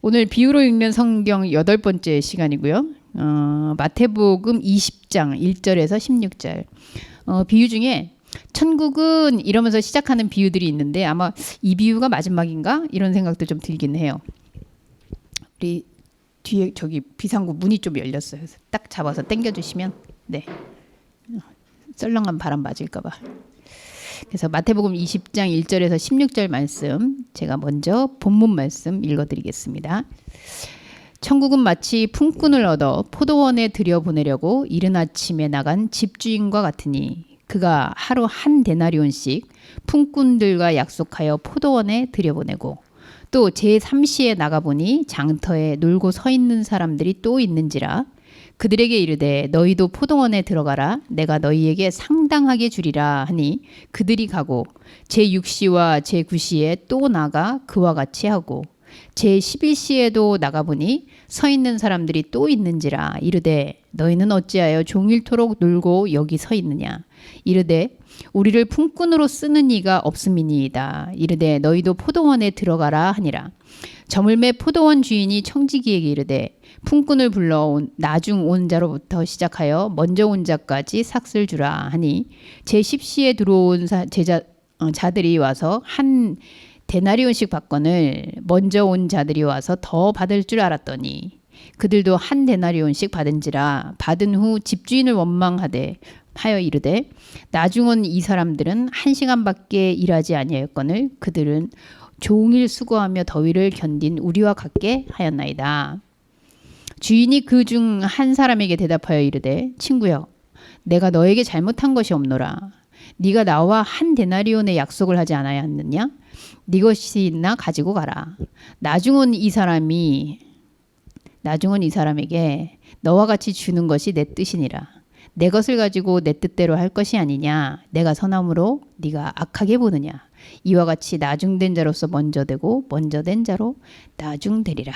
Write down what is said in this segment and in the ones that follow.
오늘 비유로 읽는 성경 8번째 시간이고요. 마태복음 20장 1절에서 16절. 비유 중에 천국은 이러면서 시작하는 비유들이 있는데 아마 이 비유가 마지막인가? 이런 생각도 좀 들긴 해요. 우리 뒤에 저기 비상구 문이 좀 열렸어요. 그래서 딱 잡아서 당겨주시면 네. 썰렁한 바람 맞을까 봐. 그래서 마태복음 20장 1절에서 16절 말씀 제가 먼저 본문 말씀 읽어드리겠습니다. 천국은 마치 품꾼을 얻어 포도원에 들여보내려고 이른 아침에 나간 집주인과 같으니 그가 하루 한 데나리온씩 품꾼들과 약속하여 포도원에 들여보내고 또 제3시에 나가보니 장터에 놀고 서 있는 사람들이 또 있는지라 그들에게 이르되 너희도 포도원에 들어가라 내가 너희에게 상당하게 주리라 하니 그들이 가고 제6시와 제9시에 또 나가 그와 같이 하고 제11시에도 나가보니 서 있는 사람들이 또 있는지라 이르되 너희는 어찌하여 종일토록 놀고 여기 서 있느냐 이르되 우리를 품꾼으로 쓰는 이가 없음이니이다 이르되 너희도 포도원에 들어가라 하니라 저물매 포도원 주인이 청지기에게 이르되 품꾼을 불러 나중 온 자로부터 시작하여 먼저 온 자까지 삭슬 주라 하니 제10시에 들어온 자들이 와서 한 데나리온씩 받거늘 먼저 온 자들이 와서 더 받을 줄 알았더니 그들도 한 데나리온씩 받은지라 받은 후 집주인을 원망하되 하여 이르되 나중 온 이 사람들은 1시간밖에 일하지 아니하였거늘 그들은 종일 수고하며 더위를 견딘 우리와 같게 하였나이다. 주인이 그 중 한 사람에게 대답하여 이르되 친구여 내가 너에게 잘못한 것이 없노라. 네가 나와 한 데나리온의 약속을 하지 않았느냐? 네 것이 있나 가지고 가라. 나중 온 이 사람에게 너와 같이 주는 것이 내 뜻이니라. 내 것을 가지고 내 뜻대로 할 것이 아니냐. 내가 선함으로 네가 악하게 보느냐. 이와 같이 나중된 자로서 먼저 되고 먼저 된 자로 나중되리라.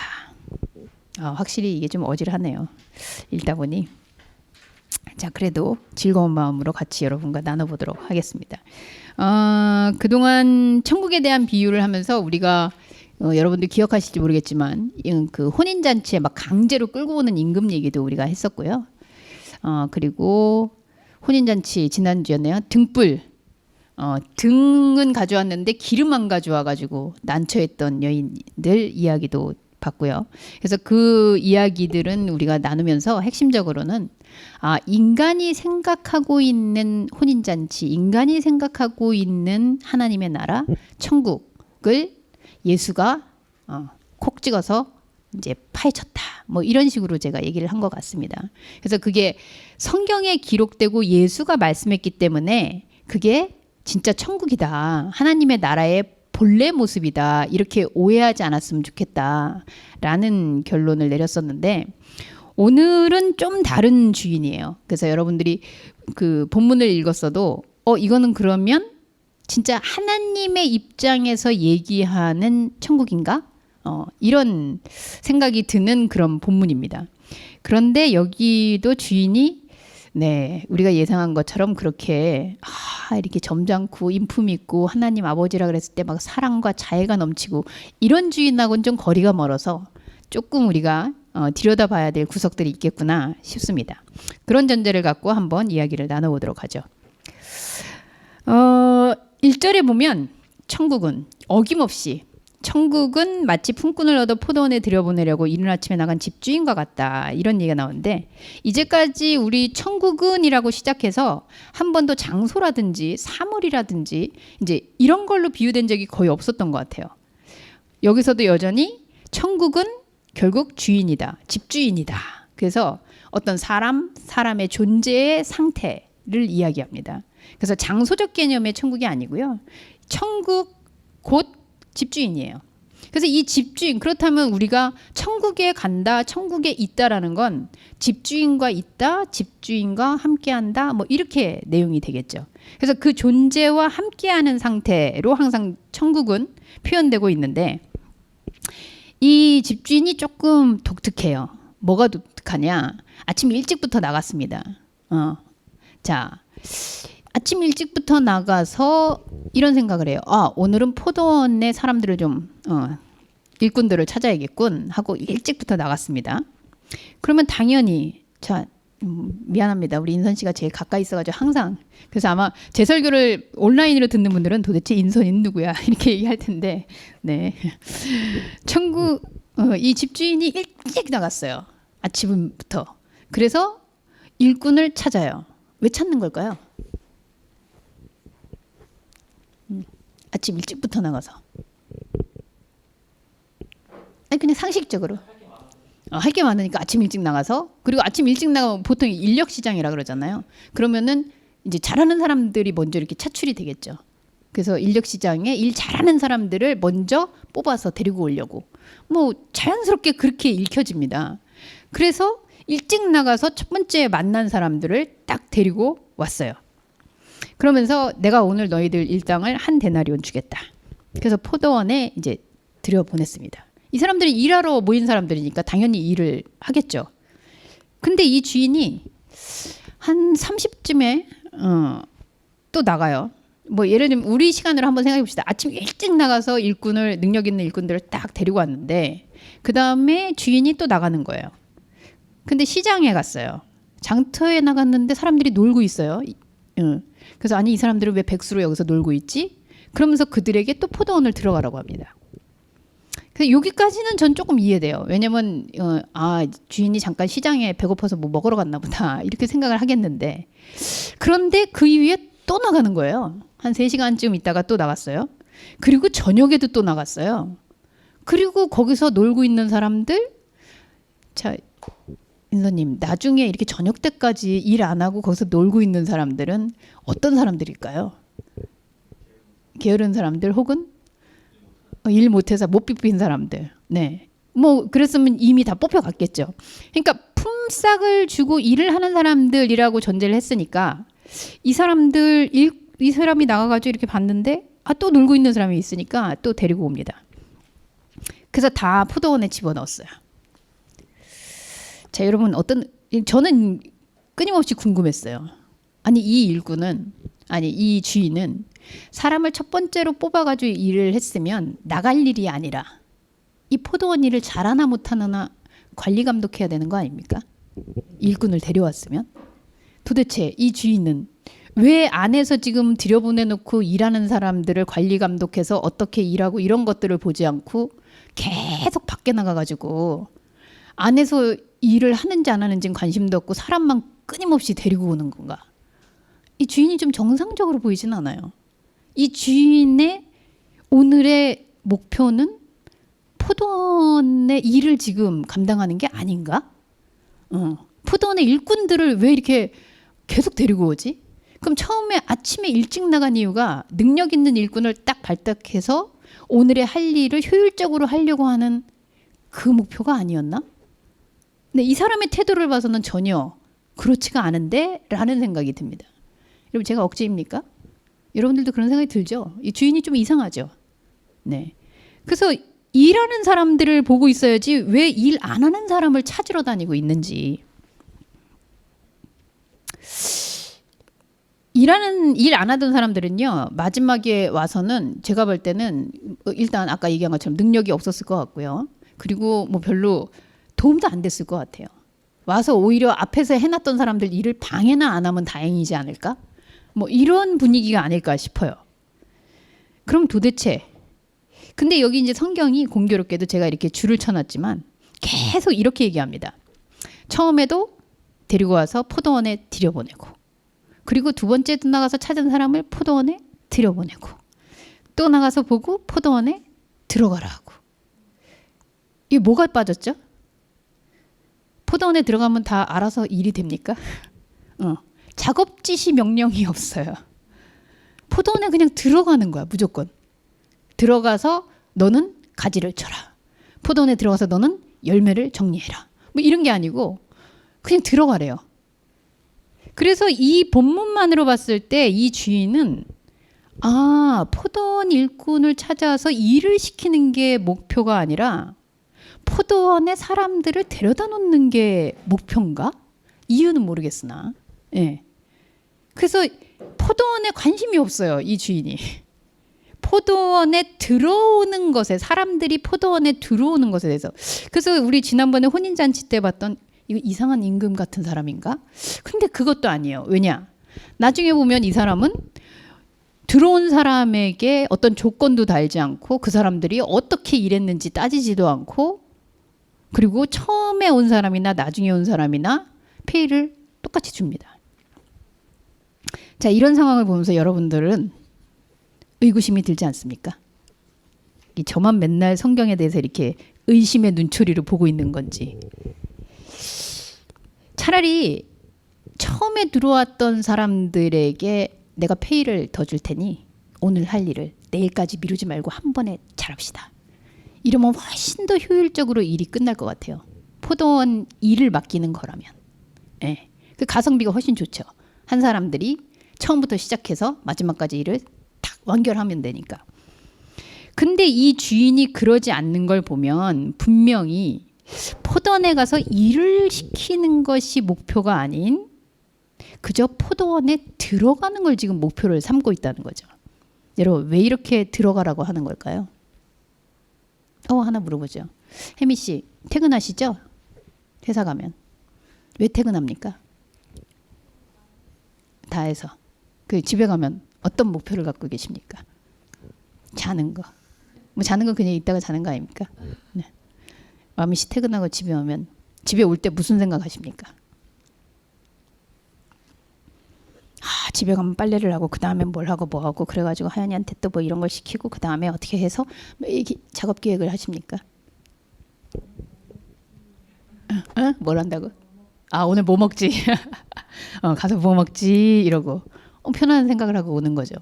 확실히 이게 좀 어질하네요. 읽다 보니. 자, 그래도 즐거운 마음으로 같이 여러분과 나눠보도록 하겠습니다. 그동안 천국에 대한 비유를 하면서 우리가 여러분들 기억하실지 모르겠지만 그 혼인잔치에 막 강제로 끌고 오는 임금 얘기도 우리가 했었고요. 그리고 혼인잔치 지난주였네요. 등불. 등은 가져왔는데 기름 안 가져와가지고 난처했던 여인들 이야기도 봤고요. 그래서 그 이야기들은 우리가 나누면서 핵심적으로는 인간이 생각하고 있는 혼인잔치, 인간이 생각하고 있는 하나님의 나라, 천국을 예수가 콕 찍어서 이제 파헤쳤다. 뭐 이런 식으로 제가 얘기를 한 것 같습니다. 그래서 그게 성경에 기록되고 예수가 말씀했기 때문에 그게 진짜 천국이다. 하나님의 나라의 본래 모습이다. 이렇게 오해하지 않았으면 좋겠다라는 결론을 내렸었는데 오늘은 좀 다른 주인이에요. 그래서 여러분들이 그 본문을 읽었어도 이거는 그러면 진짜 하나님의 입장에서 얘기하는 천국인가? 이런 생각이 드는 그런 본문입니다. 그런데 여기도 주인이 우리가 예상한 것처럼 그렇게 이렇게 점잖고 인품 있고 하나님 아버지라 그랬을 때 막 사랑과 자애가 넘치고 이런 주인하고는 좀 거리가 멀어서 조금 우리가 들여다봐야 될 구석들이 있겠구나 싶습니다. 그런 전제를 갖고 한번 이야기를 나눠보도록 하죠. 1절에 보면 천국은 어김없이 천국은 마치 품꾼을 얻어 포도원에 들여보내려고 이른 아침에 나간 집주인과 같다. 이런 얘기가 나오는데 이제까지 우리 천국은 이라고 시작해서 한 번도 장소라든지 사물이라든지 이제 이런 걸로 비유된 적이 거의 없었던 것 같아요. 여기서도 여전히 천국은 결국 주인이다. 집주인이다. 그래서 어떤 사람의 존재의 상태를 이야기합니다. 그래서 장소적 개념의 천국이 아니고요. 천국 곧 집주인이에요. 그래서 이 집주인, 그렇다면 우리가 천국에 간다, 천국에 있다라는 건 집주인과 있다, 집주인과 함께한다, 뭐 이렇게 내용이 되겠죠. 그래서 그 존재와 함께하는 상태로 항상 천국은 표현되고 있는데 이 집주인이 조금 독특해요. 뭐가 독특하냐? 아침 일찍부터 나갔습니다. 자, 아침 일찍부터 나가서 이런 생각을 해요. 오늘은 포도원에 사람들을 좀 일꾼들을 찾아야겠군 하고 일찍부터 나갔습니다. 그러면 당연히 미안합니다. 우리 인선 씨가 제일 가까이 있어가지고 항상 그래서 아마 제 설교를 온라인으로 듣는 분들은 도대체 인선이 누구야 이렇게 얘기할 텐데 네. 이 집주인이 일찍 나갔어요. 아침부터. 그래서 일꾼을 찾아요. 왜 찾는 걸까요? 아침 일찍부터 나가서. 아니 그냥 상식적으로. 할 게 많으니까 아침 일찍 나가서 그리고 아침 일찍 나가면 보통 인력 시장이라 그러잖아요. 그러면은 이제 잘하는 사람들이 먼저 이렇게 차출이 되겠죠. 그래서 인력 시장에 일 잘하는 사람들을 먼저 뽑아서 데리고 오려고 뭐 자연스럽게 그렇게 읽혀집니다. 그래서 일찍 나가서 첫 번째 만난 사람들을 딱 데리고 왔어요. 그러면서 내가 오늘 너희들 일당을 한 데나리온 주겠다. 그래서 포도원에 이제 들여보냈습니다. 이 사람들이 일하러 모인 사람들이니까 당연히 일을 하겠죠. 근데 이 주인이 한 30쯤에 또 나가요. 뭐 예를 들면 우리 시간으로 한번 생각해 봅시다. 아침 일찍 나가서 능력 있는 일꾼들을 딱 데리고 왔는데 그 다음에 주인이 또 나가는 거예요. 근데 시장에 갔어요. 장터에 나갔는데 사람들이 놀고 있어요. 그래서 아니 이 사람들은 왜 백수로 여기서 놀고 있지? 그러면서 그들에게 또 포도원을 들어가라고 합니다. 그래서 여기까지는 전 조금 이해돼요. 왜냐면 주인이 잠깐 시장에 배고파서 뭐 먹으러 갔나 보다 이렇게 생각을 하겠는데 그런데 그 이후에 또 나가는 거예요. 한 3시간쯤 있다가 또 나갔어요. 그리고 저녁에도 또 나갔어요. 그리고 거기서 놀고 있는 사람들 인선님 나중에 이렇게 저녁 때까지 일 안 하고 거기서 놀고 있는 사람들은 어떤 사람들일까요? 게으른 사람들 혹은 일 못해서 못 비빈 사람들. 네. 뭐 그랬으면 이미 다 뽑혀갔겠죠. 그러니까 품삯을 주고 일을 하는 사람들이라고 전제를 했으니까 이 사람이 나가가지고 이렇게 봤는데 또 놀고 있는 사람이 있으니까 또 데리고 옵니다. 그래서 다 포도원에 집어넣었어요. 자 여러분 저는 끊임없이 궁금했어요. 이 주인은 사람을 첫 번째로 뽑아가지고 일을 했으면 나갈 일이 아니라 이 포도원 일을 잘하나 못하나 관리 감독해야 되는 거 아닙니까? 일꾼을 데려왔으면 도대체 이 주인은 왜 안에서 지금 들여보내놓고 일하는 사람들을 관리 감독해서 어떻게 일하고 이런 것들을 보지 않고 계속 밖에 나가가지고 안에서 일을 하는지 안 하는지는 관심도 없고 사람만 끊임없이 데리고 오는 건가? 이 주인이 좀 정상적으로 보이진 않아요. 이 주인의 오늘의 목표는 포도원의 일을 지금 감당하는 게 아닌가? 포도원의 일꾼들을 왜 이렇게 계속 데리고 오지? 그럼 처음에 아침에 일찍 나간 이유가 능력 있는 일꾼을 딱 발탁해서 오늘의 할 일을 효율적으로 하려고 하는 그 목표가 아니었나? 근데 이 사람의 태도를 봐서는 전혀 그렇지가 않은데? 라는 생각이 듭니다. 여러분 제가 억지입니까? 여러분들도 그런 생각이 들죠? 이 주인이 좀 이상하죠? 네. 그래서 일하는 사람들을 보고 있어야지 왜 일 안 하는 사람을 찾으러 다니고 있는지. 일 안 하던 사람들은요, 마지막에 와서는 제가 볼 때는 일단 아까 얘기한 것처럼 능력이 없었을 것 같고요. 그리고 뭐 별로 도움도 안 됐을 것 같아요. 와서 오히려 앞에서 해놨던 사람들 일을 방해나 안 하면 다행이지 않을까? 뭐 이런 분위기가 아닐까 싶어요. 그럼 도대체 근데 여기 이제 성경이 공교롭게도 제가 이렇게 줄을 쳐놨지만 계속 이렇게 얘기합니다. 처음에도 데리고 와서 포도원에 들여보내고 그리고 두 번째도 나가서 찾은 사람을 포도원에 들여보내고 또 나가서 보고 포도원에 들어가라 하고 이게 뭐가 빠졌죠? 포도원에 들어가면 다 알아서 일이 됩니까? 작업 지시 명령이 없어요. 포도원에 그냥 들어가는 거야 무조건. 들어가서 너는 가지를 쳐라. 포도원에 들어가서 너는 열매를 정리해라. 뭐 이런 게 아니고 그냥 들어가래요. 그래서 이 본문만으로 봤을 때 이 주인은 포도원 일꾼을 찾아서 일을 시키는 게 목표가 아니라 포도원에 사람들을 데려다 놓는 게 목표인가? 이유는 모르겠으나. 예. 그래서 포도원에 관심이 없어요. 이 주인이. 포도원에 들어오는 것에, 사람들이 포도원에 들어오는 것에 대해서. 그래서 우리 지난번에 혼인잔치 때 봤던 이거 이상한 임금 같은 사람인가? 근데 그것도 아니에요. 왜냐? 나중에 보면 이 사람은 들어온 사람에게 어떤 조건도 달지 않고 그 사람들이 어떻게 일했는지 따지지도 않고, 그리고 처음에 온 사람이나 나중에 온 사람이나 페이를 똑같이 줍니다. 자, 이런 상황을 보면서 여러분들은 의구심이 들지 않습니까? 저만 맨날 성경에 대해서 이렇게 의심의 눈초리를 보고 있는 건지. 차라리 처음에 들어왔던 사람들에게 내가 페이를 더 줄 테니 오늘 할 일을 내일까지 미루지 말고 한 번에 잘합시다. 이러면 훨씬 더 효율적으로 일이 끝날 것 같아요. 포도원 일을 맡기는 거라면. 예. 그 가성비가 훨씬 좋죠. 한 사람들이 처음부터 시작해서 마지막까지 일을 딱 완결하면 되니까. 근데 이 주인이 그러지 않는 걸 보면 분명히 포도원에 가서 일을 시키는 것이 목표가 아닌 그저 포도원에 들어가는 걸 지금 목표를 삼고 있다는 거죠. 여러분, 왜 이렇게 들어가라고 하는 걸까요? 하나 물어보죠. 혜미 씨, 퇴근하시죠? 회사 가면. 왜 퇴근합니까? 다 해서. 그 집에 가면 어떤 목표를 갖고 계십니까? 자는 거. 뭐 자는 건 그냥 있다가 자는 거 아닙니까? 네. 마미 씨 퇴근하고 집에 오면 집에 올 때 무슨 생각 하십니까? 집에 가면 빨래를 하고 그 다음에 뭘 하고 뭐 하고 그래가지고 하연이한테 또 뭐 이런 걸 시키고 그 다음에 어떻게 해서 이렇게 작업 기획을 하십니까? 뭘 한다고? 오늘 뭐 먹지? 가서 뭐 먹지? 이러고 편안한 생각을 하고 오는 거죠.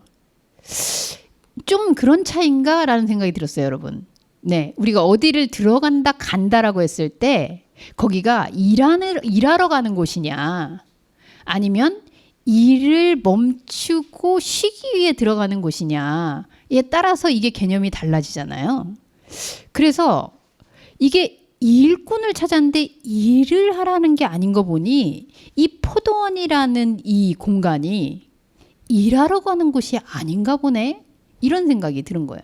좀 그런 차이인가? 라는 생각이 들었어요, 여러분. 네, 우리가 어디를 들어간다 간다라고 했을 때 거기가 일하러 가는 곳이냐 아니면 일을 멈추고 쉬기 위해 들어가는 곳이냐에 따라서 이게 개념이 달라지잖아요. 그래서 이게 일꾼을 찾았는데 일을 하라는 게 아닌 거 보니 이 포도원이라는 이 공간이 일하러 가는 곳이 아닌가 보네, 이런 생각이 드는 거예요.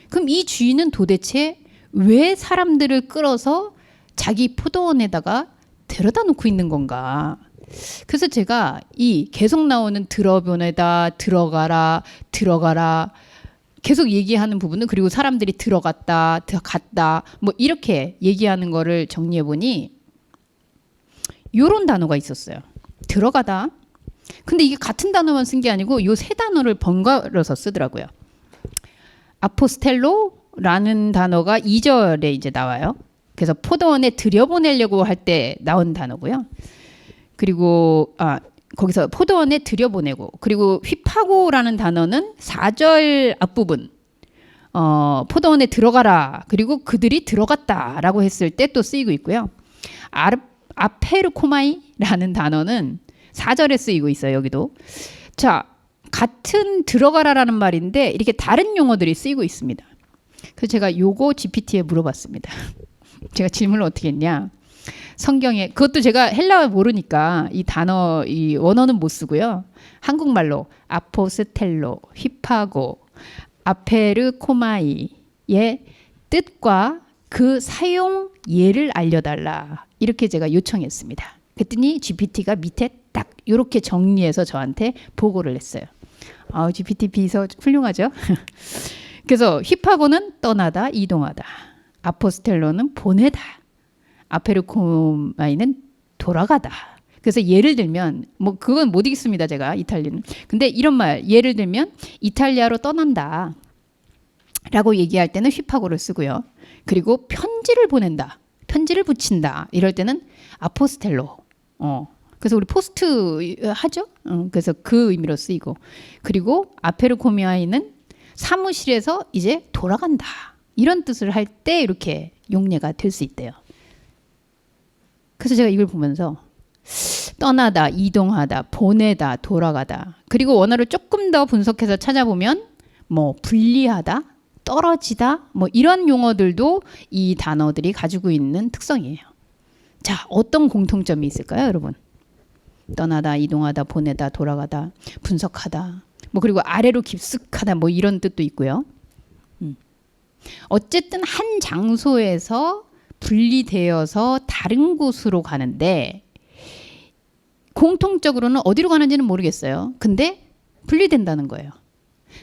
그럼 이 주인은 도대체 왜 사람들을 끌어서 자기 포도원에다가 데려다 놓고 있는 건가? 그래서 제가 이 계속 나오는 들어보내다, 들어가라, 들어가라 계속 얘기하는 부분은, 그리고 사람들이 들어갔다, 갔다 뭐 이렇게 얘기하는 거를 정리해 보니 요런 단어가 있었어요. 들어가다. 근데 이게 같은 단어만 쓴 게 아니고 요 세 단어를 번갈아서 쓰더라고요. 아포스텔로라는 단어가 2절에 이제 나와요. 그래서 포도원에 들여보내려고 할 때 나온 단어고요. 그리고 거기서 포도원에 들여보내고, 그리고 휘파고라는 단어는 4절 앞부분 포도원에 들어가라, 그리고 그들이 들어갔다라고 했을 때 또 쓰이고 있고요. 아페르코마이라는 단어는 4절에 쓰이고 있어요, 여기도. 자, 같은 들어가라라는 말인데 이렇게 다른 용어들이 쓰이고 있습니다. 그래서 제가 요거 GPT에 물어봤습니다. 제가 질문을 어떻게 했냐? 성경에, 그것도 제가 헬라어 모르니까 이 단어, 이 원어는 못 쓰고요. 한국말로 아포스텔로, 휘파고, 아페르코마이의 뜻과 그 사용 예를 알려달라, 이렇게 제가 요청했습니다. 그랬더니 GPT가 밑에 딱 이렇게 정리해서 저한테 보고를 했어요. GPT 비서 훌륭하죠? 그래서 휘파고는 떠나다, 이동하다. 아포스텔로는 보내다. 아페르코마이는 돌아가다. 그래서 예를 들면 뭐 그건 못 읽습니다, 제가 이탈리아는. 근데 이런 말, 예를 들면 이탈리아로 떠난다 라고 얘기할 때는 휘파고를 쓰고요. 그리고 편지를 보낸다, 편지를 붙인다 이럴 때는 아포스텔로. 그래서 우리 포스트 하죠. 그래서 그 의미로 쓰이고, 그리고 아페르코마이는 사무실에서 이제 돌아간다 이런 뜻을 할 때 이렇게 용례가 될 수 있대요. 그래서 제가 이걸 보면서 떠나다, 이동하다, 보내다, 돌아가다, 그리고 원어를 조금 더 분석해서 찾아보면 뭐 분리하다, 떨어지다 뭐 이런 용어들도 이 단어들이 가지고 있는 특성이에요. 자, 어떤 공통점이 있을까요, 여러분? 떠나다, 이동하다, 보내다, 돌아가다, 분석하다, 뭐 그리고 아래로 깊숙하다 뭐 이런 뜻도 있고요. 어쨌든 한 장소에서 분리되어서 다른 곳으로 가는데 공통적으로는 어디로 가는지는 모르겠어요. 근데 분리된다는 거예요.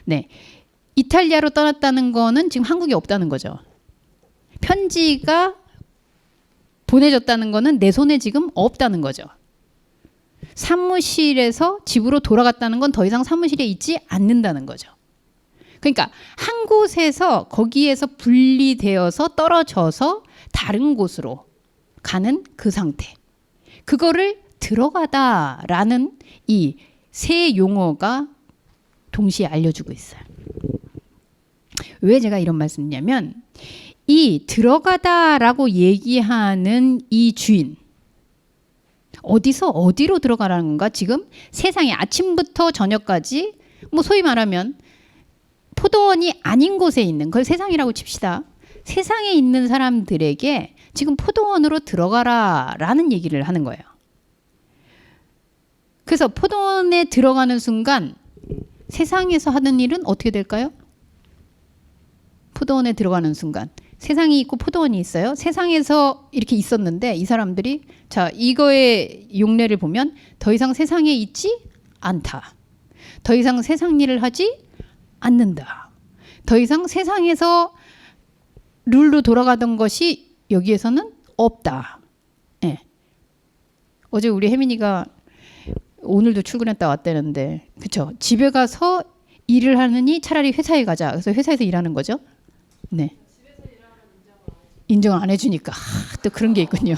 네, 이탈리아로 떠났다는 거는 지금 한국에 없다는 거죠. 편지가 보내졌다는 거는 내 손에 지금 없다는 거죠. 사무실에서 집으로 돌아갔다는 건 더 이상 사무실에 있지 않는다는 거죠. 그러니까 한 곳에서 거기에서 분리되어서 떨어져서 다른 곳으로 가는 그 상태. 그거를 들어가다라는 이 세 용어가 동시에 알려주고 있어요. 왜 제가 이런 말씀이냐면 이 들어가다라고 얘기하는 이 주인 어디서 어디로 들어가라는 건가? 지금 세상에 아침부터 저녁까지 뭐 소위 말하면 포도원이 아닌 곳에 있는 그걸 세상이라고 칩시다. 세상에 있는 사람들에게 지금 포도원으로 들어가라라는 얘기를 하는 거예요. 그래서 포도원에 들어가는 순간 세상에서 하는 일은 어떻게 될까요? 포도원에 들어가는 순간 세상이 있고 포도원이 있어요. 세상에서 이렇게 있었는데 이 사람들이 자 이거의 용례를 보면 더 이상 세상에 있지 않다. 더 이상 세상 일을 하지 않는다. 더 이상 세상에서 룰로 돌아가던 것이 여기에서는 없다. 네. 어제 우리 혜민이가 오늘도 출근했다 왔다는데 그쵸? 집에 가서 일을 하느니 차라리 회사에 가자. 그래서 회사에서 일하는 거죠. 네. 인정을 안 해주니까 또 그런 게 있군요.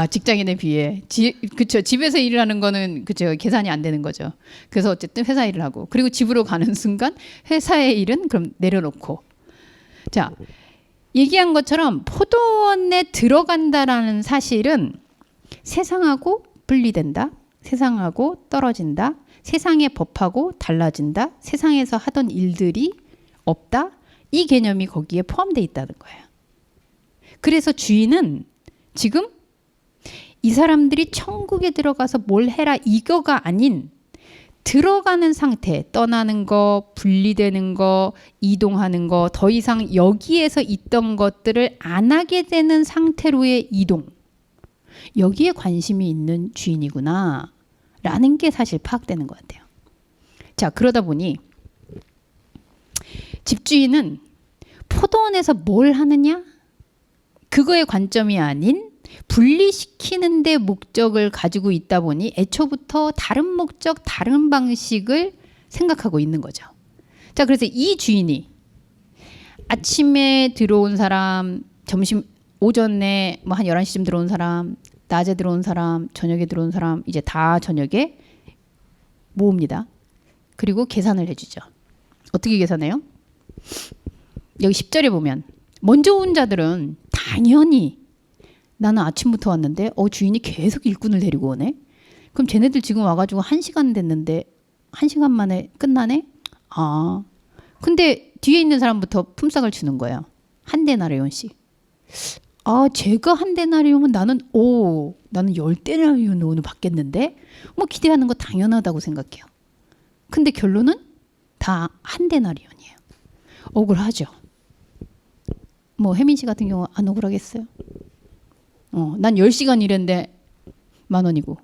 직장인에 비해 그쵸 집에서 일을 하는 거는 그쵸 계산이 안 되는 거죠. 그래서 어쨌든 회사 일을 하고 그리고 집으로 가는 순간 회사의 일은 그럼 내려놓고 자 얘기한 것처럼 포도원에 들어간다라는 사실은 세상하고 분리된다. 세상하고 떨어진다. 세상의 법하고 달라진다. 세상에서 하던 일들이 없다. 이 개념이 거기에 포함되어 있다는 거예요. 그래서 주인은 지금 이 사람들이 천국에 들어가서 뭘 해라 이거가 아닌 들어가는 상태, 떠나는 거, 분리되는 거, 이동하는 거, 더 이상 여기에서 있던 것들을 안 하게 되는 상태로의 이동. 여기에 관심이 있는 주인이구나 라는 게 사실 파악되는 것 같아요. 자, 그러다 보니 집주인은 포도원에서 뭘 하느냐? 그거의 관점이 아닌 분리시키는 데 목적을 가지고 있다 보니 애초부터 다른 목적, 다른 방식을 생각하고 있는 거죠. 자, 그래서 이 주인이 아침에 들어온 사람, 점심, 오전에 뭐 한 11시쯤 들어온 사람, 낮에 들어온 사람, 저녁에 들어온 사람 이제 다 저녁에 모읍니다. 그리고 계산을 해주죠. 어떻게 계산해요? 여기 10절에 보면 먼저 온 자들은 당연히 나는 아침부터 왔는데 주인이 계속 일꾼을 데리고 오네. 그럼 쟤네들 지금 와가지고 1시간 됐는데 1시간 만에 끝나네? 근데 뒤에 있는 사람부터 품삯을 주는 거예요. 한 데나리온씩. 제가 한 데나리온은 나는 10데나리온 오늘 받겠는데? 뭐 기대하는 거 당연하다고 생각해요. 근데 결론은 다 한 데나리온이에요. 억울하죠. 뭐 혜민 씨 같은 경우 안 억울하겠어요? 난 10시간 일했는데 10,000원이고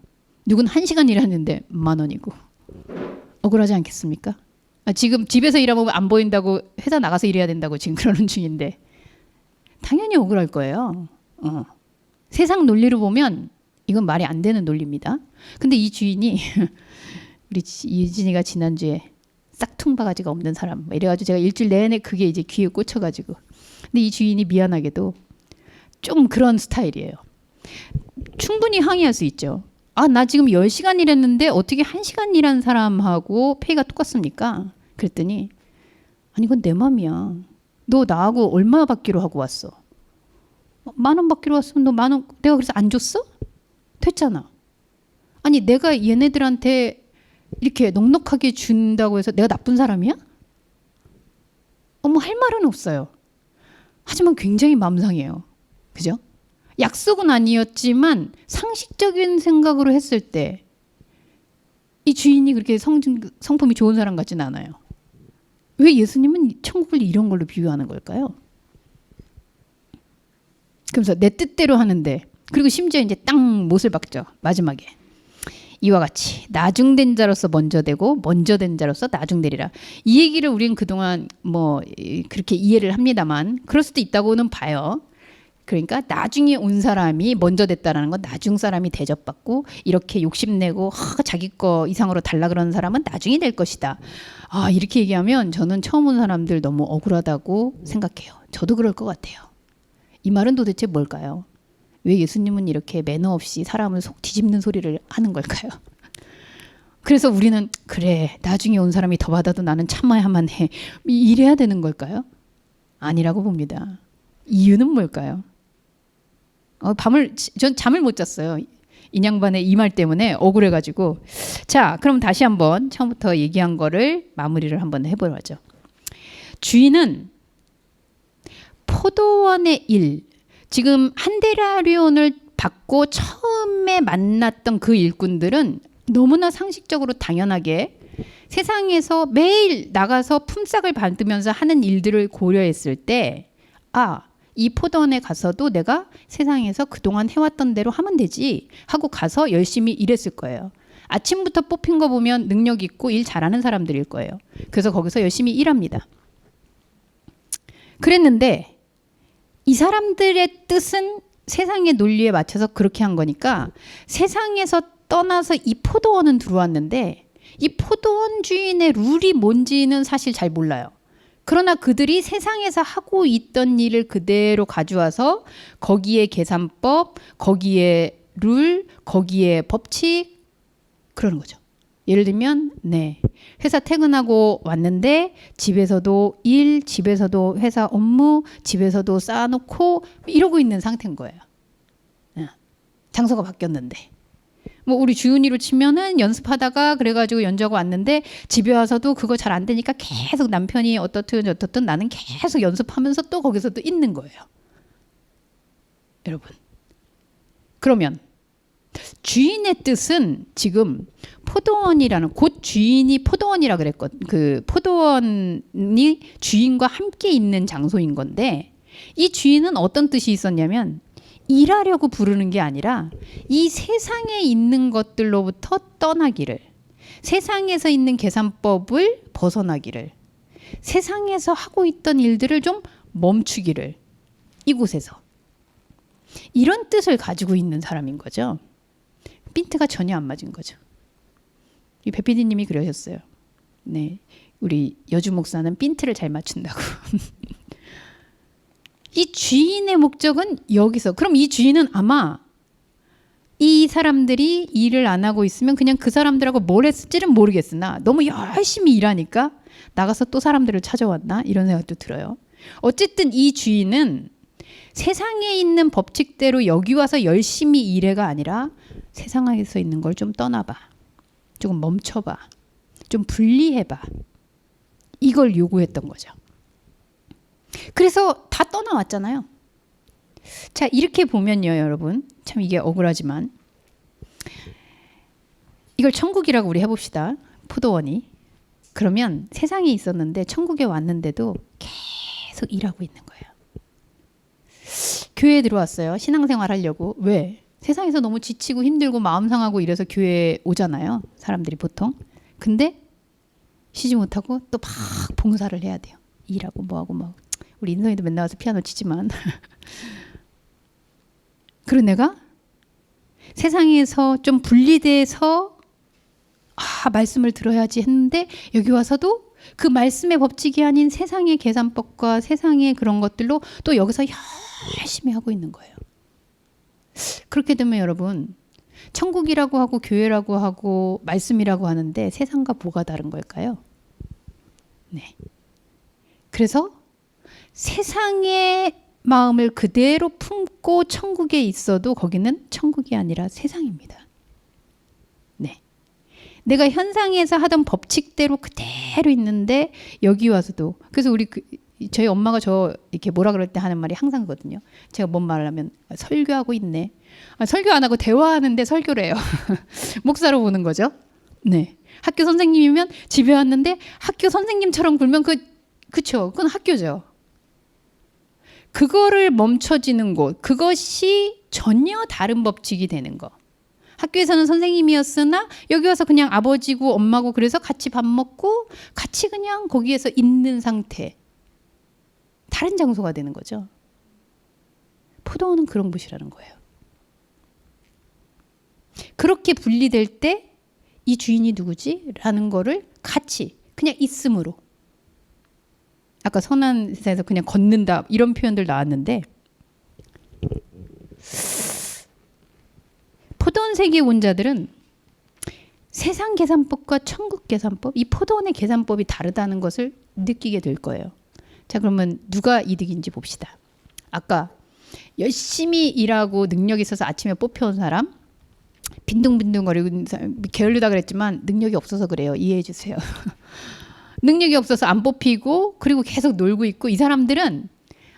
누군 1시간 일했는데 10,000원이고 억울하지 않겠습니까? 지금 집에서 일하면 안 보인다고 회사 나가서 일해야 된다고 지금 그러는 중인데 당연히 억울할 거예요. 세상 논리로 보면 이건 말이 안 되는 논리입니다. 근데 이 주인이 우리 유진이가 지난주에 싹퉁바가지가 없는 사람 이래가지고 제가 일주일 내내 그게 이제 귀에 꽂혀가지고 근데 이 주인이 미안하게도 좀 그런 스타일이에요. 충분히 항의할 수 있죠. 나 지금 10시간 일했는데 어떻게 1시간 일한 사람하고 페이가 똑같습니까? 그랬더니 아니 이건 내 맘이야. 너 나하고 얼마 받기로 하고 왔어? 10,000원 받기로 왔으면 너 10,000원 내가 그래서 안 줬어? 됐잖아. 아니 내가 얘네들한테 이렇게 넉넉하게 준다고 해서 내가 나쁜 사람이야? 할 말은 없어요. 하지만 굉장히 마음 상해요. 그죠? 약속은 아니었지만 상식적인 생각으로 했을 때 이 주인이 그렇게 성품이 좋은 사람 같지는 않아요. 왜 예수님은 천국을 이런 걸로 비유하는 걸까요? 그래서 내 뜻대로 하는데, 그리고 심지어 이제 딱 못을 박죠. 마지막에. 이와 같이 나중된 자로서 먼저 되고 먼저 된 자로서 나중되리라. 이 얘기를 우리는 그동안 뭐 그렇게 이해를 합니다만 그럴 수도 있다고는 봐요. 그러니까 나중에 온 사람이 먼저 됐다라는 건 나중 사람이 대접받고 이렇게 욕심내고 자기 거 이상으로 달라 그러는 사람은 나중에 될 것이다. 아, 이렇게 얘기하면 저는 처음 온 사람들 너무 억울하다고 생각해요. 저도 그럴 것 같아요. 이 말은 도대체 뭘까요? 왜 예수님은 이렇게 매너 없이 사람을 속 뒤집는 소리를 하는 걸까요? 그래서 우리는 그래, 나중에 온 사람이 더 받아도 나는 참아야만 해, 이래야 되는 걸까요? 아니라고 봅니다. 이유는 뭘까요? 전 잠을 못 잤어요. 인양반의 이 말 때문에 억울해가지고. 자, 그럼 다시 한번 처음부터 얘기한 거를 마무리를 한번 해보려죠. 주인은 포도원의 일, 지금 한 데나리온을 받고 처음에 만났던 그 일꾼들은 너무나 상식적으로 당연하게 세상에서 매일 나가서 품삯을 받으면서 하는 일들을 고려했을 때, 아, 이 포도원에 가서도 내가 세상에서 그동안 해왔던 대로 하면 되지 하고 가서 열심히 일했을 거예요. 아침부터 뽑힌 거 보면 능력 있고 일 잘하는 사람들일 거예요. 그래서 거기서 열심히 일합니다. 그랬는데 이 사람들의 뜻은 세상의 논리에 맞춰서 그렇게 한 거니까 세상에서 떠나서 이 포도원은 들어왔는데 이 포도원 주인의 룰이 뭔지는 사실 잘 몰라요. 그러나 그들이 세상에서 하고 있던 일을 그대로 가져와서 거기에 계산법, 거기에 룰, 거기에 법칙, 그러는 거죠. 예를 들면 회사 퇴근하고 왔는데 집에서도 일, 집에서도 회사 업무, 집에서도 쌓아놓고 이러고 있는 상태인 거예요. 장소가 바뀌었는데. 뭐 우리 주윤이로 치면은 연습하다가 그래가지고 연주하고 왔는데 집에 와서도 그거 잘 안 되니까 계속 남편이 어떻든 나는 계속 연습하면서 또 거기서 또 있는 거예요. 여러분. 그러면 주인의 뜻은 지금 포도원이라는, 곧 주인이 포도원이라 그랬거든. 그 포도원이 주인과 함께 있는 장소인 건데 이 주인은 어떤 뜻이 있었냐면 일하려고 부르는 게 아니라 이 세상에 있는 것들로부터 떠나기를, 세상에서 있는 계산법을 벗어나기를, 세상에서 하고 있던 일들을 좀 멈추기를, 이곳에서 이런 뜻을 가지고 있는 사람인 거죠. 핀트가 전혀 안 맞은 거죠. 이 배피디님이 그러셨어요. 네, 우리 여주 목사는 핀트를 잘 맞춘다고. 이 주인의 목적은 여기서. 그럼 이 주인은 아마 이 사람들이 일을 안 하고 있으면 그냥 그 사람들하고 뭘 했을지는 모르겠으나 너무 열심히 일하니까 나가서 또 사람들을 찾아왔나 이런 생각도 들어요. 어쨌든 이 주인은 세상에 있는 법칙대로 여기 와서 열심히 일해가 아니라 세상에서 있는 걸 좀 떠나봐, 조금 멈춰봐, 좀 분리해봐, 이걸 요구했던 거죠. 그래서 다 떠나왔잖아요. 자, 이렇게 보면요, 여러분, 참 이게 억울하지만 이걸 천국이라고 우리 해봅시다. 포도원이. 그러면 세상에 있었는데 천국에 왔는데도 계속 일하고 있는 거예요. 교회에 들어왔어요. 신앙생활 하려고. 왜? 세상에서 너무 지치고 힘들고 마음 상하고 이래서 교회에 오잖아요. 사람들이 보통. 근데 쉬지 못하고 또 막 봉사를 해야 돼요. 일하고 뭐하고 막. 우리 인성이도 맨날 와서 피아노 치지만. 그런 내가 세상에서 좀 분리돼서 말씀을 들어야지 했는데 여기 와서도 그 말씀의 법칙이 아닌 세상의 계산법과 세상의 그런 것들로 또 여기서 열심히 하고 있는 거예요. 그렇게 되면 여러분, 천국이라고 하고 교회라고 하고 말씀이라고 하는데 세상과 뭐가 다른 걸까요? 네. 그래서 세상의 마음을 그대로 품고 천국에 있어도 거기는 천국이 아니라 세상입니다. 네. 내가 현상에서 하던 법칙대로 그대로 있는데 여기 와서도, 그래서 저희 엄마가 저 이렇게 뭐라 그럴 때 하는 말이 항상 거든요. 제가 뭔 말을 하면 설교하고 있네. 설교 안 하고 대화하는데 설교를 해요. 목사로 보는 거죠. 네. 학교 선생님이면 집에 왔는데 학교 선생님처럼 굴면 그쵸? 그건 학교죠. 그거를 멈춰지는 곳, 그것이 전혀 다른 법칙이 되는 거. 학교에서는 선생님이었으나 여기 와서 그냥 아버지고 엄마고 그래서 같이 밥 먹고 같이 그냥 거기에서 있는 상태. 다른 장소가 되는 거죠. 포도원은 그런 곳이라는 거예요. 그렇게 분리될 때 이 주인이 누구지? 라는 거를 같이 그냥 있음으로. 아까 선한 세상에서 그냥 걷는다 이런 표현들 나왔는데 포도원 세계에 온 자들은 세상 계산법과 천국 계산법, 이 포도원의 계산법이 다르다는 것을 느끼게 될 거예요. 자, 그러면 누가 이득인지 봅시다. 아까 열심히 일하고 능력이 있어서 아침에 뽑혀온 사람, 빈둥빈둥거리고 게을르다 그랬지만 능력이 없어서 그래요. 이해해 주세요. 능력이 없어서 안 뽑히고 그리고 계속 놀고 있고 이 사람들은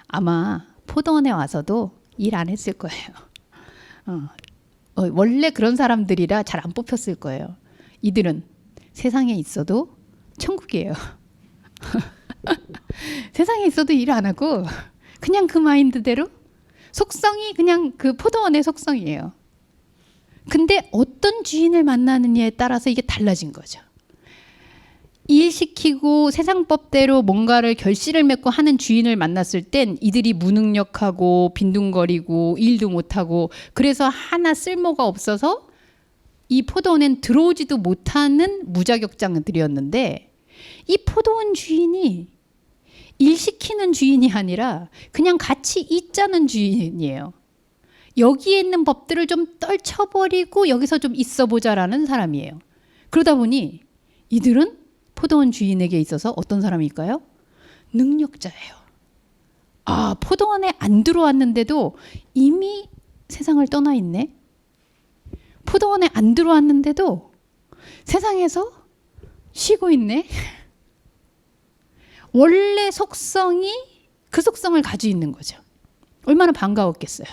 아마 포도원에 와서도 일 안 했을 거예요. 원래 그런 사람들이라 잘 안 뽑혔을 거예요. 이들은 세상에 있어도 천국이에요. 세상에 있어도 일 안 하고 그냥 그 마인드대로 속성이 그냥 그 포도원의 속성이에요. 근데 어떤 주인을 만나느냐에 따라서 이게 달라진 거죠. 일시키고 세상법대로 뭔가를 결실을 맺고 하는 주인을 만났을 땐 이들이 무능력하고 빈둥거리고 일도 못하고 그래서 하나 쓸모가 없어서 이 포도원엔 들어오지도 못하는 무자격장들이었는데 이 포도원 주인이 일시키는 주인이 아니라 그냥 같이 있자는 주인이에요. 여기에 있는 법들을 좀 떨쳐버리고 여기서 좀 있어보자라는 사람이에요. 그러다 보니 이들은 포도원 주인에게 있어서 어떤 사람일까요? 능력자예요. 아, 포도원에 안 들어왔는데도 이미 세상을 떠나 있네. 포도원에 안 들어왔는데도 세상에서 쉬고 있네. 원래 속성이 그 속성을 가지고 있는 거죠. 얼마나 반가웠겠어요.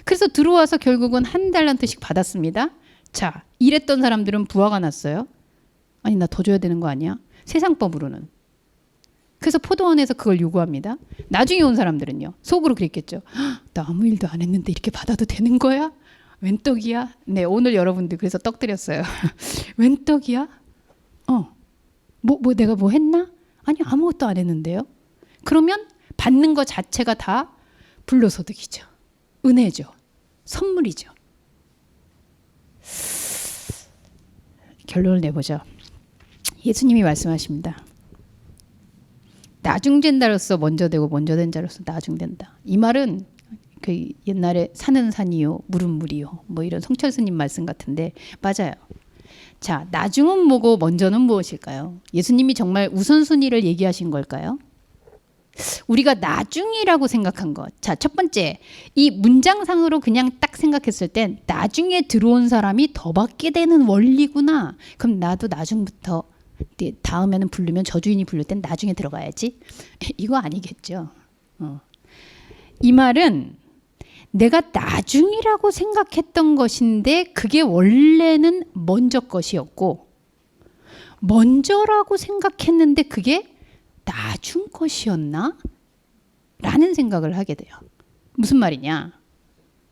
그래서 들어와서 결국은 한 달란트씩 받았습니다. 자, 일했던 사람들은 부하가 났어요. 아니, 나 더 줘야 되는 거 아니야? 세상법으로는. 그래서 포도원에서 그걸 요구합니다. 나중에 온 사람들은요. 속으로 그랬겠죠. 나 아무 일도 안 했는데 이렇게 받아도 되는 거야? 웬 떡이야? 네, 오늘 여러분들 그래서 떡 드렸어요. 웬 떡이야? 내가 뭐 했나? 아니, 아무것도 안 했는데요. 그러면 받는 것 자체가 다 불로소득이죠. 은혜죠. 선물이죠. 결론을 내보죠. 예수님이 말씀하십니다. 나중된자로서 먼저 되고 먼저 된 자로서 나중된다. 이 말은 그 옛날에 산은 산이요 물은 물이요 뭐 이런 성철스님 말씀 같은데 맞아요. 자, 나중은 뭐고 먼저는 무엇일까요? 예수님이 정말 우선순위를 얘기하신 걸까요? 우리가 나중이라고 생각한 것. 자, 첫 번째, 이 문장상으로 그냥 딱 생각했을 땐 나중에 들어온 사람이 더 받게 되는 원리구나. 그럼 나도 나중부터 다음에는 부르면 저 주인이 부를 땐 나중에 들어가야지. 이거 아니겠죠. 이 말은 내가 나중이라고 생각했던 것인데 그게 원래는 먼저 것이었고 먼저라고 생각했는데 그게 나중 것이었나? 라는 생각을 하게 돼요. 무슨 말이냐?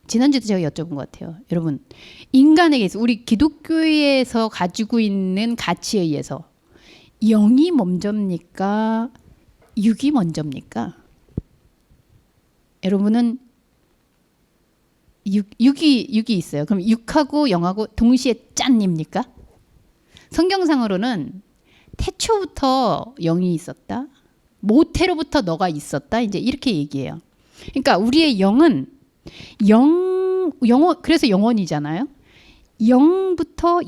지난주에도 제가 여쭤본 것 같아요. 여러분, 인간에게 있어 우리 기독교에서 가지고 있는 가치에 의해서 영이 먼저입니까? 육이 먼저입니까? 여러분은 육이 있어요. 그럼 육하고 영하고 동시에 짠입니까? 성경상으로는 태초부터 영이 있었다. 모태로부터 너가 있었다. 이제 이렇게 얘기해요. 그러니까 우리의 영은 영원 그래서 영원이잖아요. 영원부터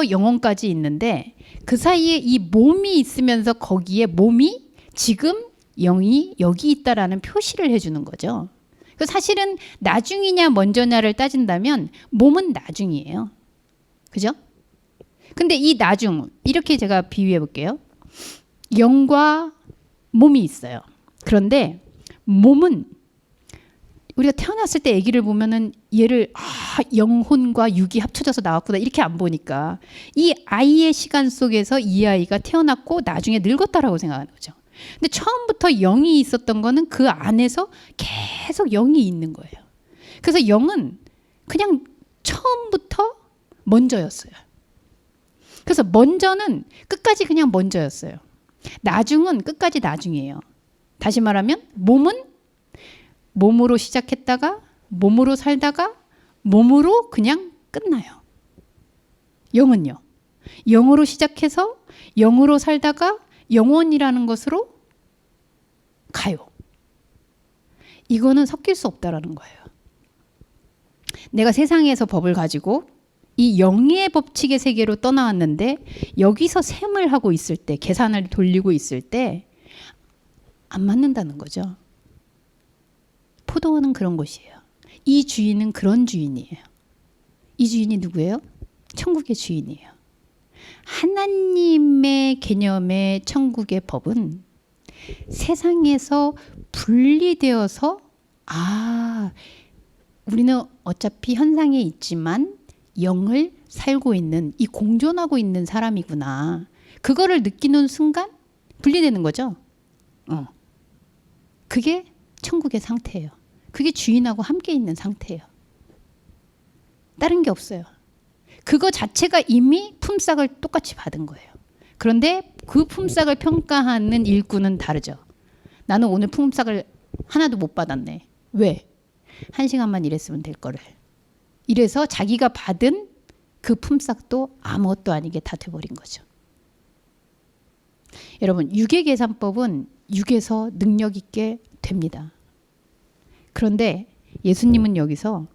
영원까지 있는데 그 사이에 이 몸이 있으면서 거기에 몸이 지금 영이 여기 있다라는 표시를 해주는 거죠. 사실은 나중이냐 먼저냐를 따진다면 몸은 나중이에요. 그죠? 근데 이 나중 이렇게 제가 비유해 볼게요. 영과 몸이 있어요. 그런데 몸은 우리가 태어났을 때 아기를 보면은 얘를 영혼과 육이 합쳐져서 나왔구나 이렇게 안 보니까 이 아이의 시간 속에서 이 아이가 태어났고 나중에 늙었다라고 생각하는 거죠. 근데 처음부터 영이 있었던 거는 그 안에서 계속 영이 있는 거예요. 그래서 영은 그냥 처음부터 먼저였어요. 그래서 먼저는 끝까지 그냥 먼저였어요. 나중은 끝까지 나중이에요. 다시 말하면 몸은 몸으로 시작했다가 몸으로 살다가 몸으로 그냥 끝나요. 영은요. 영으로 시작해서 영으로 살다가 영혼이라는 것으로 가요. 이거는 섞일 수 없다라는 거예요. 내가 세상에서 법을 가지고 이 영의 법칙의 세계로 떠나왔는데 여기서 셈을 하고 있을 때, 계산을 돌리고 있을 때 안 맞는다는 거죠. 포도원은 그런 곳이에요. 이 주인은 그런 주인이에요. 이 주인이 누구예요? 천국의 주인이에요. 하나님의 개념의 천국의 법은 세상에서 분리되어서 우리는 어차피 현상에 있지만 영을 살고 있는 이 공존하고 있는 사람이구나. 그거를 느끼는 순간 분리되는 거죠. 그게 천국의 상태예요. 그게 주인하고 함께 있는 상태예요. 다른 게 없어요. 그거 자체가 이미 품삯을 똑같이 받은 거예요. 그런데 그 품삯을 평가하는 일꾼은 다르죠. 나는 오늘 품삯을 하나도 못 받았네. 왜? 1시간만 일했으면 될 거를. 이래서 자기가 받은 그 품삯도 아무것도 아니게 다 돼버린 거죠. 여러분, 육의 계산법은 육에서 능력 있게 됩니다. 그런데 예수님은 여기서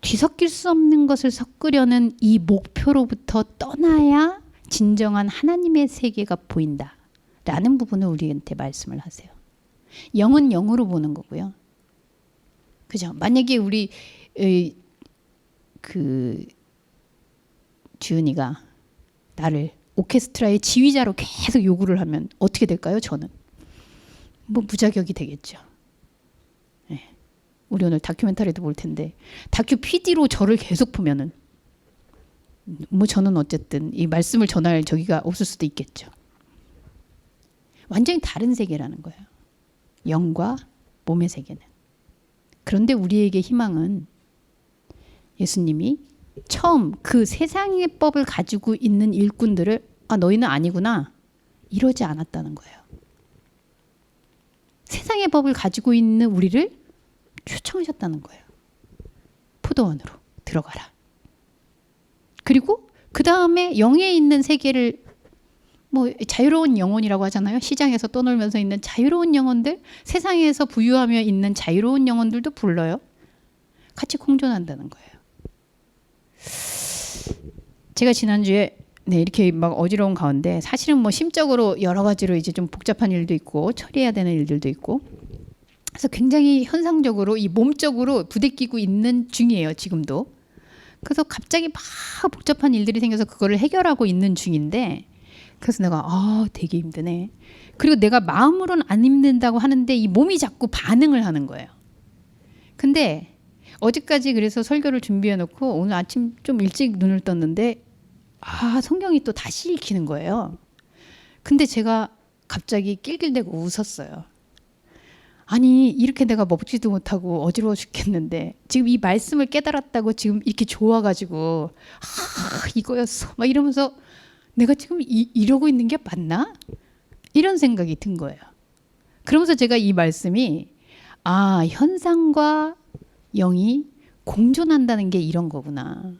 뒤섞일 수 없는 것을 섞으려는 이 목표로부터 떠나야 진정한 하나님의 세계가 보인다 라는 부분을 우리한테 말씀을 하세요. 영은 영으로 보는 거고요. 그죠? 만약에 우리 주은이가 나를 오케스트라의 지휘자로 계속 요구를 하면 어떻게 될까요? 저는 뭐 무자격이 되겠죠. 네. 우리 오늘 다큐멘터리도 볼 텐데 다큐 PD로 저를 계속 보면은 뭐 저는 어쨌든 이 말씀을 전할 저기가 없을 수도 있겠죠. 완전히 다른 세계라는 거예요. 영과 몸의 세계는. 그런데 우리에게 희망은 예수님이 처음 그 세상의 법을 가지고 있는 일꾼들을 너희는 아니구나 이러지 않았다는 거예요. 세상의 법을 가지고 있는 우리를 초청하셨다는 거예요. 포도원으로 들어가라. 그리고 그 다음에 영에 있는 세계를 뭐 자유로운 영혼이라고 하잖아요. 시장에서 떠놀면서 있는 자유로운 영혼들, 세상에서 부유하며 있는 자유로운 영혼들도 불러요. 같이 공존한다는 거예요. 제가 지난주에 이렇게 막 어지러운 가운데 사실은 뭐 심적으로 여러 가지로 이제 좀 복잡한 일도 있고 처리해야 되는 일들도 있고 그래서 굉장히 현상적으로 이 몸적으로 부대끼고 있는 중이에요. 지금도. 그래서 갑자기 막 복잡한 일들이 생겨서 그거를 해결하고 있는 중인데 그래서 내가 되게 힘드네. 그리고 내가 마음으로는 안 힘든다고 하는데 이 몸이 자꾸 반응을 하는 거예요. 근데 어제까지 그래서 설교를 준비해 놓고 오늘 아침 좀 일찍 눈을 떴는데 성경이 또 다시 읽히는 거예요. 근데 제가 갑자기 낄낄대고 웃었어요. 아니 이렇게 내가 먹지도 못하고 어지러워 죽겠는데 지금 이 말씀을 깨달았다고 지금 이렇게 좋아가지고 이거였어 막 이러면서 내가 지금 이러고 있는 게 맞나? 이런 생각이 든 거예요. 그러면서 제가 이 말씀이 현상과 영이 공존한다는 게 이런 거구나.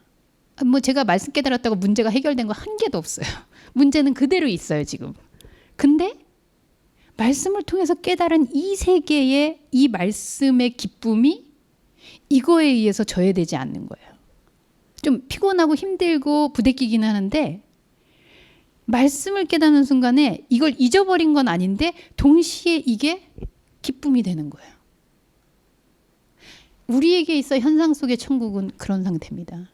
뭐 제가 말씀 깨달았다고 문제가 해결된 거 한 개도 없어요. 문제는 그대로 있어요 지금. 근데 말씀을 통해서 깨달은 이 세계의 이 말씀의 기쁨이 이거에 의해서 저해되지 않는 거예요. 좀 피곤하고 힘들고 부대끼긴 하는데 말씀을 깨닫는 순간에 이걸 잊어버린 건 아닌데 동시에 이게 기쁨이 되는 거예요. 우리에게 있어 현상 속의 천국은 그런 상태입니다.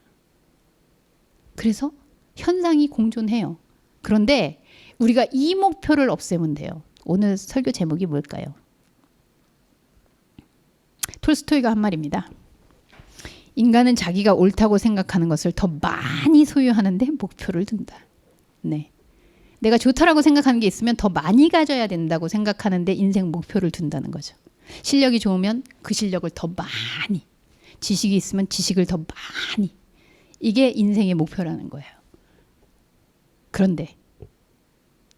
그래서 현상이 공존해요. 그런데 우리가 이 목표를 없애면 돼요. 오늘 설교 제목이 뭘까요? 톨스토이가 한 말입니다. 인간은 자기가 옳다고 생각하는 것을 더 많이 소유하는데 목표를 둔다. 네. 내가 좋다라고 생각하는 게 있으면 더 많이 가져야 된다고 생각하는데 인생 목표를 둔다는 거죠. 실력이 좋으면 그 실력을 더 많이, 지식이 있으면 지식을 더 많이. 이게 인생의 목표라는 거예요. 그런데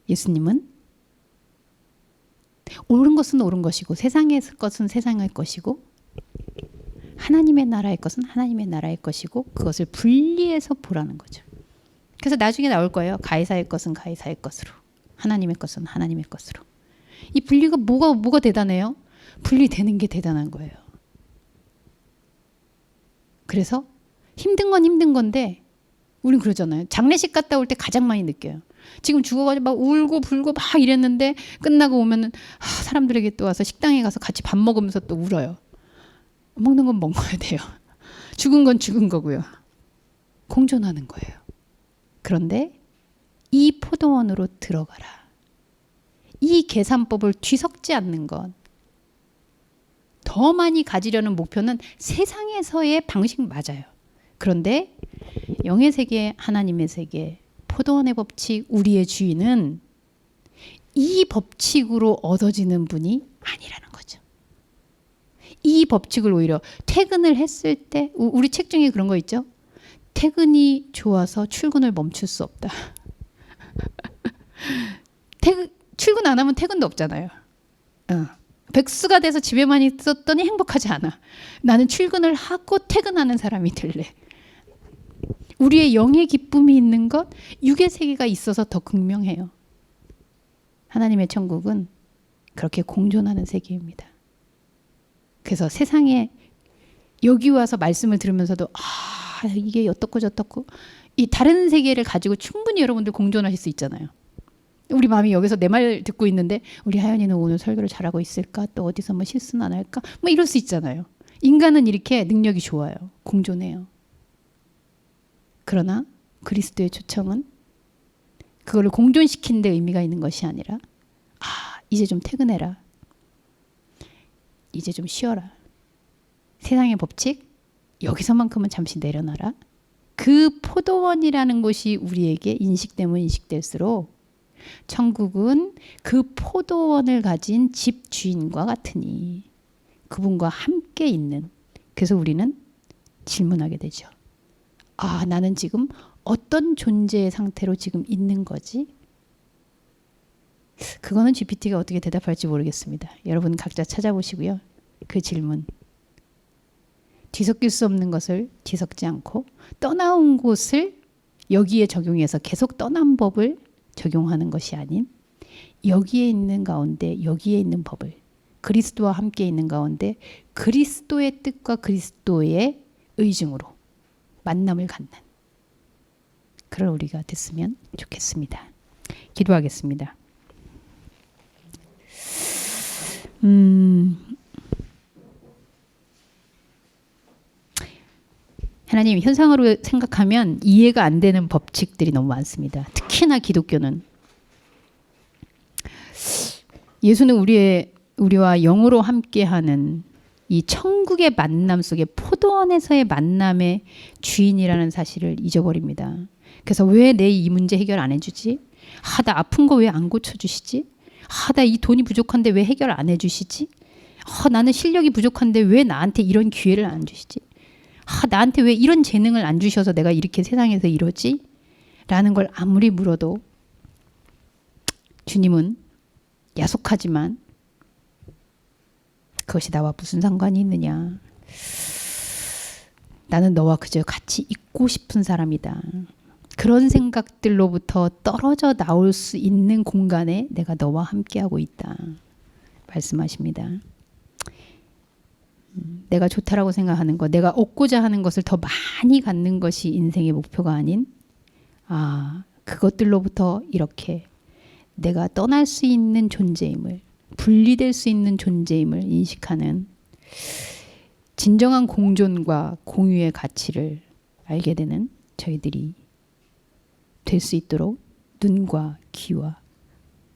예수님은 옳은 것은 옳은 것이고 세상의 것은 세상의 것이고 하나님의 나라의 것은 하나님의 나라의 것이고 그것을 분리해서 보라는 거죠. 그래서 나중에 나올 거예요. 가이사의 것은 가이사의 것으로, 하나님의 것은 하나님의 것으로. 이 분리가 뭐가 대단해요? 분리되는 게 대단한 거예요. 그래서 힘든 건 힘든 건데 우린 그러잖아요. 장례식 갔다 올 때 가장 많이 느껴요. 지금 죽어가지고 막 울고 불고 막 이랬는데 끝나고 오면은 사람들에게 또 와서 식당에 가서 같이 밥 먹으면서 또 울어요. 먹는 건 먹어야 돼요. 죽은 건 죽은 거고요. 공존하는 거예요. 그런데 이 포도원으로 들어가라. 이 계산법을 뒤섞지 않는 것. 더 많이 가지려는 목표는 세상에서의 방식 맞아요. 그런데 영의 세계, 하나님의 세계, 포도원의 법칙, 우리의 주인은 이 법칙으로 얻어지는 분이 아니라는 거죠. 이 법칙을 오히려 퇴근을 했을 때, 우리 책 중에 그런 거 있죠? 퇴근이 좋아서 출근을 멈출 수 없다. 출근 안 하면 퇴근도 없잖아요. 백수가 돼서 집에만 있었더니 행복하지 않아. 나는 출근을 하고 퇴근하는 사람이 될래. 우리의 영의 기쁨이 있는 것, 육의 세계가 있어서 더 극명해요. 하나님의 천국은 그렇게 공존하는 세계입니다. 그래서 세상에 여기 와서 말씀을 들으면서도 이게 어떻고 저떻고 이 다른 세계를 가지고 충분히 여러분들 공존하실 수 있잖아요. 우리 마음이 여기서 내 말 듣고 있는데 우리 하연이는 오늘 설교를 잘하고 있을까? 또 어디서 뭐 실수는 안 할까? 뭐 이럴 수 있잖아요. 인간은 이렇게 능력이 좋아요. 공존해요. 그러나 그리스도의 초청은 그거를 공존시키는 데 의미가 있는 것이 아니라 이제 좀 퇴근해라. 이제 좀 쉬어라. 세상의 법칙 여기서만큼은 잠시 내려놔라. 그 포도원이라는 곳이 우리에게 인식되면 인식될수록 천국은 그 포도원을 가진 집 주인과 같으니 그분과 함께 있는. 그래서 우리는 질문하게 되죠. 나는 지금 어떤 존재의 상태로 지금 있는 거지? 그거는 GPT가 어떻게 대답할지 모르겠습니다. 여러분 각자 찾아보시고요. 그 질문. 뒤섞일 수 없는 것을 뒤섞지 않고 떠나온 곳을 여기에 적용해서 계속 떠난 법을 적용하는 것이 아닌 여기에 있는 가운데 여기에 있는 법을 그리스도와 함께 있는 가운데 그리스도의 뜻과 그리스도의 의중으로 만남을 갖는 그런 우리가 됐으면 좋겠습니다. 기도하겠습니다. 하나님, 현상으로 생각하면 이해가 안 되는 법칙들이 너무 많습니다. 특히나 기독교는. 예수는 우리와 영으로 함께하는 이 천국의 만남 속에 포도원에서의 만남의 주인이라는 사실을 잊어버립니다. 그래서 왜 내 이 문제 해결 안 해주지? 나 아픈 거 왜 안 고쳐주시지? 나 이 돈이 부족한데 왜 해결 안 해주시지? 나는 실력이 부족한데 왜 나한테 이런 기회를 안 주시지? 나한테 왜 이런 재능을 안 주셔서 내가 이렇게 세상에서 이러지? 라는 걸 아무리 물어도 주님은 야속하지만 그것이 나와 무슨 상관이 있느냐. 나는 너와 그저 같이 있고 싶은 사람이다. 그런 생각들로부터 떨어져 나올 수 있는 공간에 내가 너와 함께하고 있다. 말씀하십니다. 내가 좋다라고 생각하는 것, 내가 얻고자 하는 것을 더 많이 갖는 것이 인생의 목표가 아닌 그것들로부터 이렇게 내가 떠날 수 있는 존재임을, 분리될 수 있는 존재임을 인식하는 진정한 공존과 공유의 가치를 알게 되는 저희들이 될 수 있도록 눈과 귀와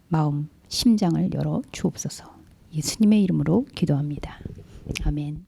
마음, 심장을 열어 주옵소서. 예수님의 이름으로 기도합니다. 아멘.